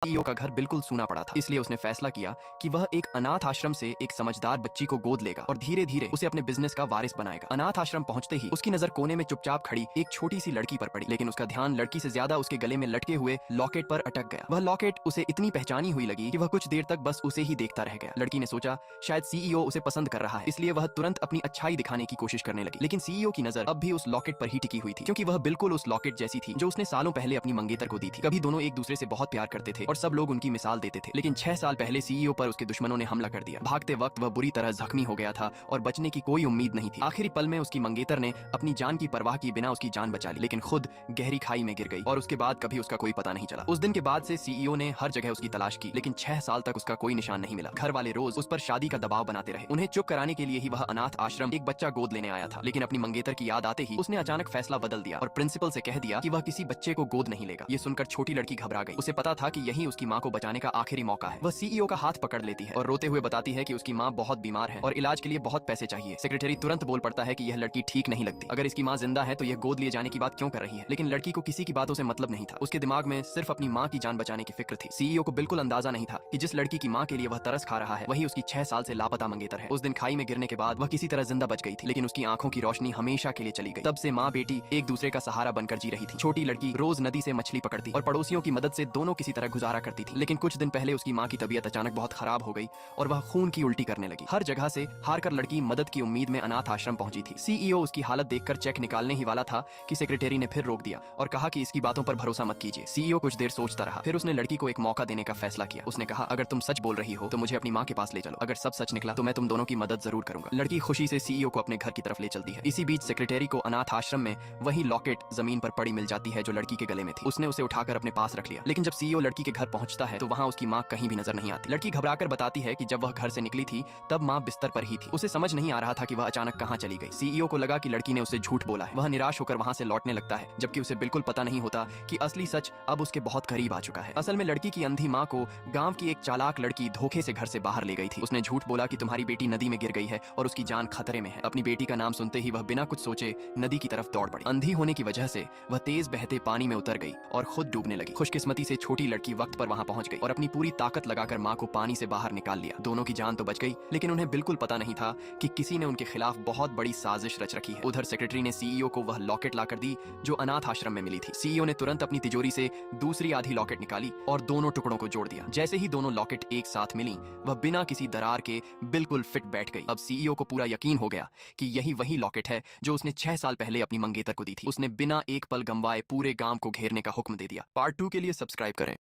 CEO का घर बिल्कुल सूना पड़ा था, इसलिए उसने फैसला किया कि वह एक अनाथ आश्रम से एक समझदार बच्ची को गोद लेगा और धीरे धीरे उसे अपने बिजनेस का वारिस बनाएगा। अनाथ आश्रम पहुंचते ही उसकी नजर कोने में चुपचाप खड़ी एक छोटी सी लड़की पर पड़ी, लेकिन उसका ध्यान लड़की से ज्यादा उसके गले में लटके हुए लॉकेट पर अटक गया। वह लॉकेट उसे इतनी पहचानी हुई लगी कि वह कुछ देर तक बस उसे ही देखता रह गया। लड़की ने सोचा शायद सीईओ उसे पसंद कर रहा है, इसलिए वह तुरंत अपनी अच्छाई दिखाने की कोशिश करने लगी। लेकिन सीईओ की नजर अब भी उस लॉकेट पर ही टिकी हुई थी, क्योंकि वह बिल्कुल उस लॉकेट जैसी थी जो उसने सालों पहले अपनी मंगेतर को दी थी। कभी दोनों एक दूसरे से बहुत प्यार करते थे और सब लोग उनकी मिसाल देते थे, लेकिन 6 साल पहले सीईओ पर उसके दुश्मनों ने हमला कर दिया। भागते वक्त वह बुरी तरह जख्मी हो गया था और बचने की कोई उम्मीद नहीं थी। आखिरी पल में उसकी मंगेतर ने अपनी जान की परवाह किए बिना उसकी जान बचा ली, लेकिन खुद गहरी खाई में गिर गई और उसके बाद कभी उसका कोई पता नहीं चला। उस दिन के बाद से सीईओ ने हर जगह उसकी तलाश की, लेकिन 6 साल तक उसका कोई निशान नहीं मिला। घर वाले रोज उस पर शादी का दबाव बनाते रहे। उन्हें चुप कराने के लिए ही वह अनाथ आश्रम एक बच्चा गोद लेने आया था, लेकिन अपनी मंगेतर की याद आते ही उसने अचानक फैसला बदल दिया और प्रिंसिपल से कह दिया कि वह किसी बच्चे को गोद नहीं लेगा। ये सुनकर छोटी लड़की घबरा गई। उसे पता था कि यही उसकी माँ को बचाने का आखिरी मौका है। वह सीईओ का हाथ पकड़ लेती है और रोते हुए बताती है कि उसकी माँ बहुत बीमार है और इलाज के लिए बहुत पैसे चाहिए। सेक्रेटरी तुरंत बोल पड़ता है कि यह लड़की ठीक नहीं लगती। अगर इसकी माँ जिंदा है तो यह गोद लिए जाने की बात क्यों कर रही है? लेकिन लड़की को किसी की बातों से मतलब नहीं था। उसके दिमाग में सिर्फ अपनी माँ की जान बचाने की फिक्र थी। सीईओ को बिल्कुल अंदाजा नहीं था कि जिस लड़की की माँ के लिए वह तरस खा रहा है वही उसकी 6 साल से लापता मंगेतर है। उस दिन खाई में गिरने के बाद वह किसी तरह जिंदा बच गई थी, लेकिन उसकी आंखों की रोशनी हमेशा के लिए चली गई। तब से माँ बेटी एक दूसरे का सहारा बनकर जी रही थी। छोटी लड़की रोज नदी से मछली पकड़ती और पड़ोसियों की मदद से दोनों किसी तरह गुजारा करती थी। लेकिन कुछ दिन पहले उसकी माँ की तबीयत अचानक बहुत खराब हो गई और वह खून की उल्टी करने लगी। हर जगह से हारकर लड़की मदद की उम्मीद में अनाथ आश्रम पहुंची थी। सीईओ उसकी हालत देखकर चेक निकालने ही वाला था कि सेक्रेटरी ने फिर रोक दिया और कहा कि इसकी बातों पर भरोसा मत कीजिए। सीईओ कुछ देर सोचता रहा, फिर उसने लड़की को एक मौका देने का फैसला किया। उसने कहा, अगर तुम सच बोल रही हो तो मुझे अपनी माँ के पास ले चलो। अगर सब सच निकला तो मैं तुम दोनों की मदद जरूर करूंगा। लड़की खुशी से सीईओ को अपने घर की तरफ ले चलती है। इसी बीच सेक्रेटरी को अनाथ आश्रम में वही लॉकेट जमीन पर पड़ी मिल जाती है जो लड़की के गले में थी। उसने उसे उठाकर अपने पास रख लिया, लेकिन जब सीईओ लड़की के घर पहुंचता है तो वहां उसकी माँ कहीं भी नजर नहीं आती। लड़की घबराकर बताती है कि जब वह घर से निकली थी तब माँ बिस्तर पर ही थी। उसे समझ नहीं आ रहा था कि वह अचानक कहाँ चली गई। सीईओ को लगा कि लड़की ने उसे झूठ बोला है। वह निराश होकर वहां से लौटने लगता है, जबकि उसे बिल्कुल पता नहीं होता कि असली सच अब उसके बहुत करीब आ चुका है। असल में लड़की की अंधी माँ को गांव की एक चालाक लड़की धोखे से घर से बाहर ले गई थी। उसने झूठ बोला कि तुम्हारी बेटी नदी में गिर गई है और उसकी जान खतरे में है। अपनी बेटी का नाम सुनते ही वह बिना कुछ सोचे नदी की तरफ दौड़ पड़ी। अंधी होने की वजह से वह तेज बहते पानी में उतर गई और खुद डूबने लगी। खुशकिस्मती से छोटी लड़की वक्त पर वहां पहुंच गई और अपनी पूरी ताकत लगाकर माँ को पानी से बाहर निकाल लिया। दोनों की जान तो बच गई, लेकिन उन्हें बिल्कुल पता नहीं था कि किसी ने उनके खिलाफ बहुत बड़ी साजिश रच रखी है। उधर सेक्रेटरी ने सीईओ को वह लॉकेट लाकर दी जो अनाथ आश्रम में मिली थी। सीईओ ने तुरंत अपनी तिजोरी से दूसरी आधी लॉकेट निकाली और दोनों टुकड़ों को जोड़ दिया। जैसे ही दोनों लॉकेट एक साथ मिली वह बिना किसी दरार के बिल्कुल फिट बैठ गई। अब सीईओ को पूरा यकीन हो गया कि यही वही लॉकेट है जो उसने 6 साल पहले अपनी मंगेतर को दी थी। उसने बिना एक पल गंवाए पूरे गांव को घेरने का हुक्म दे दिया। पार्ट 2 के लिए सब्सक्राइब करें।